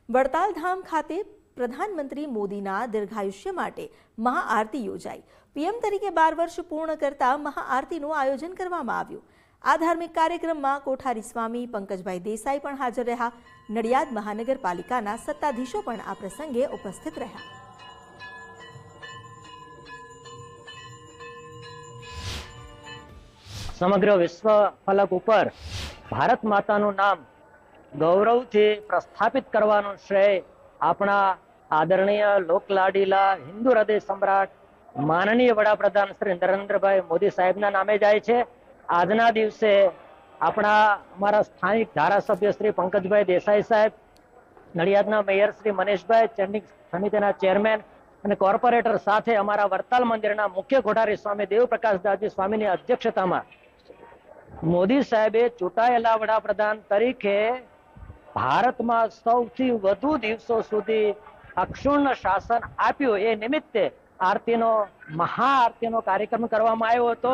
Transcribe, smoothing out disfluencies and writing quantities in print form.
વડતાલ ધામ ખાતે પ્રધાનમંત્રી મોદીના દીર્ઘાયુષ્ય માટે મહાઆરતી યોજાઈ। પીએમ તરીકે 12 વર્ષ પૂર્ણ કરતા મહાઆરતીનું આયોજન કરવામાં આવ્યું। આ ધાર્મિક કાર્યક્રમમાં કોઠારી સ્વામી પંકજભાઈ દેસાઈ પણ હાજર રહ્યા। નડિયાદ મહાનગરપાલિકાના સત્તાધીશો પણ આ પ્રસંગે ઉપસ્થિત રહ્યા। સમગ્ર વિશ્વ ફલક ઉપર ભારત માતાનું નામ ગૌરવથી પ્રસ્થાપિત કરવાનું શ્રેય આપણા આદરણીય લોકલાડીલા હિન્દુ હૃદય સમ્રાટ માનનીય વડાપ્રધાન શ્રી નરેન્દ્રભાઈ મોદી સાહેબના નામે જાય છે। આજના દિવસે અમારા સ્થાનિક ધારાસભ્ય શ્રી પંકજભાઈ દેસાઈ સાહેબ, નડિયાદના મેયર શ્રી મનીષભાઈ, ચેરનિંગ સમિતિના ચેરમેન અને કોર્પોરેટર સાથે અમારા વડતાલ મંદિરના મુખ્ય કોઠારી સ્વામી દેવપ્રકાશદાસજી સ્વામીની અધ્યક્ષતામાં મોદી સાહેબે ચૂંટાયેલા વડાપ્રધાન તરીકે ભારતમાં સૌથી વધુ દિવસો સુધી અક્ષુણ્ણ શાસન આપ્યું, એ નિમિત્તે મહાઆરતીનો કાર્યક્રમ કરવામાં આવ્યો હતો।